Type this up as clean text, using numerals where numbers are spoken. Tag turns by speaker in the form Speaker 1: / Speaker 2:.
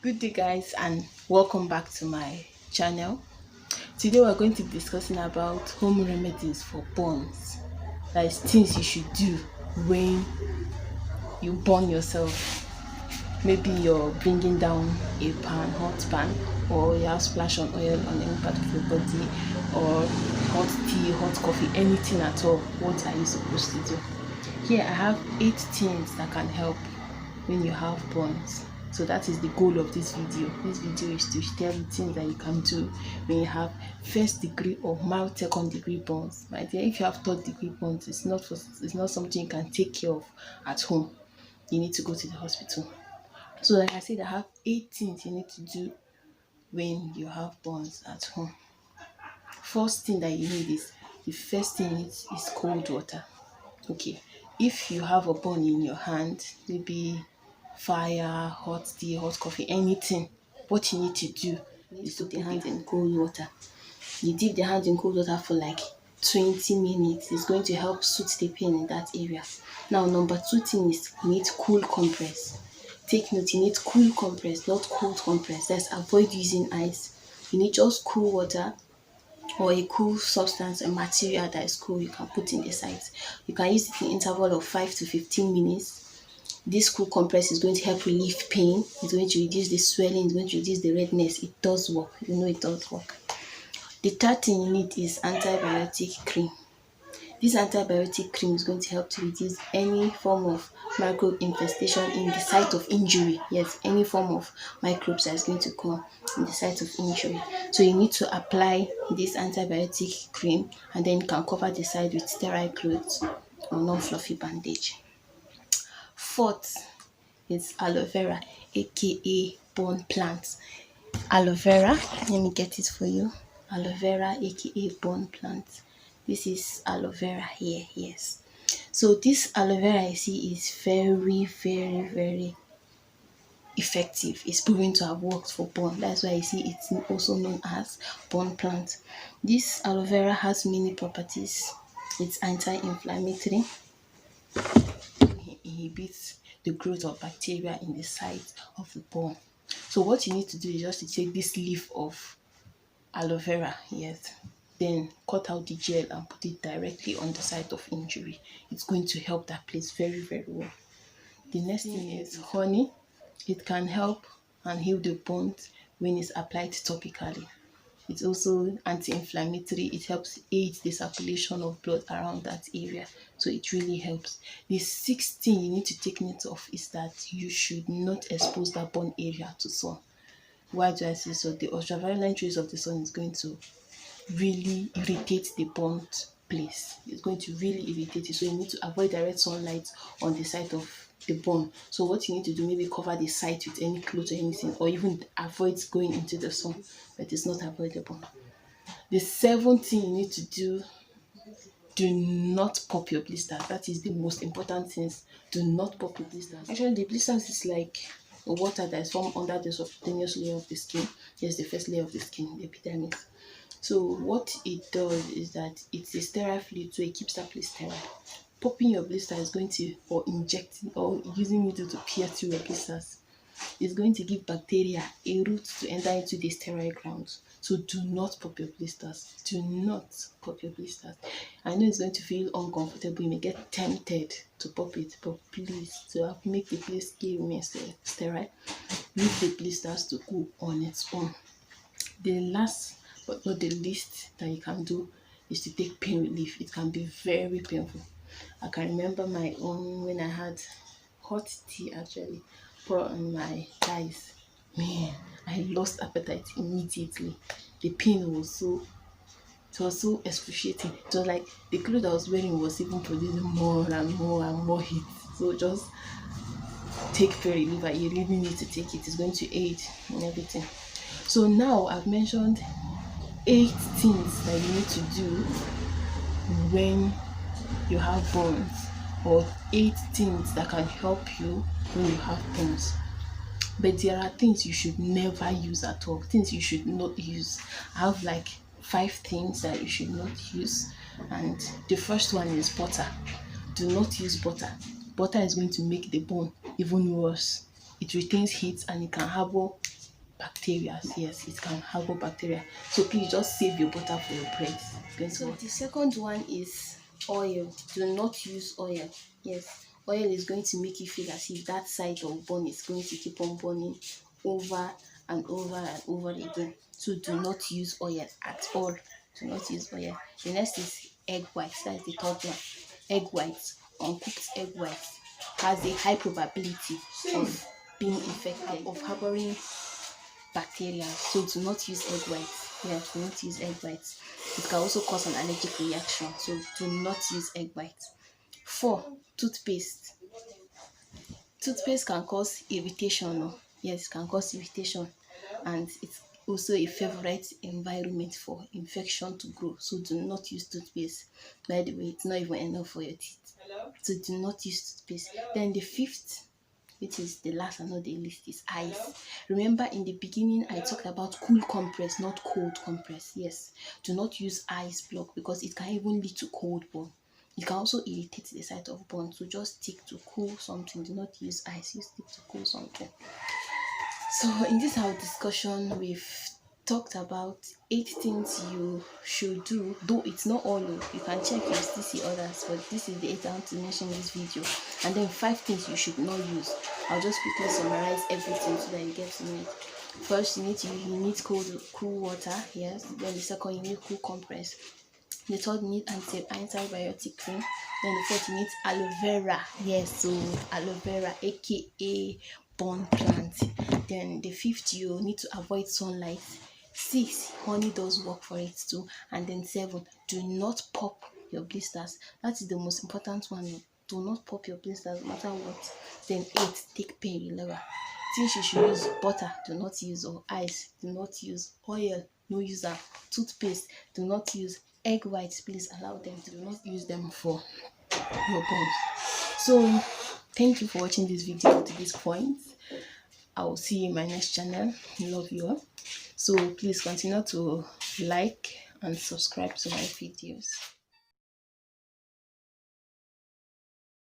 Speaker 1: Good day, guys, and welcome back to my channel. Today we're going to be discussing about home remedies for burns. That is things you should do when you burn yourself. Maybe you're bringing down a hot pan, or you have splash on oil on any part of your body, or hot tea, hot coffee, anything at all. What are you supposed to do? Here I have 8 things that can help when you have burns. So that is the goal of this video. This video is to tell you things that you can do when you have first degree or mild second degree burns. My dear, if you have third degree burns, it's not something you can take care of at home. You need to go to the hospital. So like I said, I have 8 things you need to do when you have burns at home. First thing that you need is, the first thing is cold water. Okay, if you have a burn in your hand, maybe fire, hot tea, hot coffee, anything, what you need to do is to put the hand in cold water. You dip the hand in cold water for like 20 minutes. It's going to help soothe the pain in that area. Now, number 2 thing is you need cool compress. Take note, you need cool compress, not cold compress. Let's avoid using ice. You need just cool water or a cool substance, a material that is cool, you can put in the site. You can use it in interval of 5 to 15 minutes. This cool compress is going to help relieve pain. It's going to reduce the swelling. It's going to reduce the redness. It does work. You know it does work. The third thing you need is antibiotic cream. This antibiotic cream is going to help to reduce any form of microbe infestation in the site of injury. Yes, any form of microbes that is going to come in the site of injury. So you need to apply this antibiotic cream, and then you can cover the site with sterile clothes or non-fluffy bandage. Fourth is aloe vera, aka burn plant. Aloe vera, let me get it for you. Aloe vera, aka burn plant. This is aloe vera here, yes. So this aloe vera I see is very, very, very effective. It's proven to have worked for burn. That's why I see it's also known as burn plant. This aloe vera has many properties. It's anti-inflammatory. It inhibits the growth of bacteria in the site of the burn. So what you need to do is just to take this leaf of aloe vera, yes, then cut out the gel and put it directly on the site of injury. It's going to help that place very, very well. The next thing is honey. It can help and heal the burns when it's applied topically. It's also anti-inflammatory. It helps aid the circulation of blood around that area. So it really helps. The sixth thing you need to take note of is that you should not expose that burn area to sun. Why do I say so? The ultraviolet rays of the sun is going to really irritate the burnt place. It's going to really irritate it. So you need to avoid direct sunlight on the site of the burn. So what you need to do, maybe cover the site with any clothes or anything, or even avoid going into the sun, but it's not avoidable. The seventh thing you need to do not pop your blisters. That is the most important thing. Do not pop your blisters. Actually, the blisters is like water that is formed under the subcutaneous layer of the skin. Yes, the first layer of the skin, the epidermis. So what it does is that it's a sterile fluid, so it keeps that place sterile. Popping your blister is going to, or injecting, or using needle to pierce through your blisters, is going to give bacteria a route to enter into the sterile grounds. So do not pop your blisters. Do not pop your blisters. I know it's going to feel uncomfortable. You may get tempted to pop it, but please, to make the place remain sterile, leave the blisters to go on its own. The last but not the least that you can do is to take pain relief. It can be very painful. I can remember my own when I had hot tea actually pour on my thighs. Man, I lost appetite immediately. The pain was so excruciating. It was like the clothes I was wearing was even producing more and more and more heat. So just take pain reliever. You really need to take it. It's going to aid in everything. So now I've mentioned 8 things that you need to do when you have burns, or 8 things that can help you when you have burns. But there are things you should never use at all, things you should not use. I have like 5 things that you should not use, and the first one is butter. Do not use butter. Butter is going to make the burn even worse. It retains heat and it can harbor bacteria. Yes, it can harbor bacteria. So please just save your butter for your bread. So the second one is oil. Do not use oil. Yes, oil is going to make you feel as if that side of burn is going to keep on burning over and over and over again. So do not use oil at all. Do not use oil. The next is egg whites. That's the third one. Egg whites, uncooked egg whites, has a high probability of being infected, of harboring bacteria. So do not use egg whites. Yeah, do not use egg whites. It can also cause an allergic reaction. So do not use egg whites. 4. Toothpaste. Toothpaste can cause irritation. Oh. Yes, it can cause irritation, and it's also a favorite environment for infection to grow. So do not use toothpaste. By the way, it's not even enough for your teeth. So do not use toothpaste. Then the fifth, which is the last and not the least, is ice. Remember in the beginning I talked about cool compress, not cold compress. Yes, do not use ice block because it can even lead to cold burn. It can also irritate the site of burn. So just stick to cool something. Do not use ice. You stick to cool something. So in this our discussion, we've talked about 8 things you should do, though it's not all. You can check, you still see others, but this is the 8 I want to mention in this video. And then 5 things you should not use. I'll just quickly summarize everything so that you get to know it. First, you need cool water. Yes. Then the second, you need cool compress. The third, you need antibiotic cream. Then the fourth, you need aloe vera. Yes, so aloe vera, aka burn plant. Then the fifth, you need to avoid sunlight. 6, honey does work for it too. And then 7, do not pop your blisters. That is the most important one. Do not pop your blisters no matter what. Then 8, take pain reliever. Things you should use: butter, do not use, or ice, do not use, oil, no user, toothpaste, do not use, egg whites, please allow them, do not use them for your bones. So thank you for watching this video to this point. I will see you in my next channel. Love you all. So please continue to like and subscribe to my videos.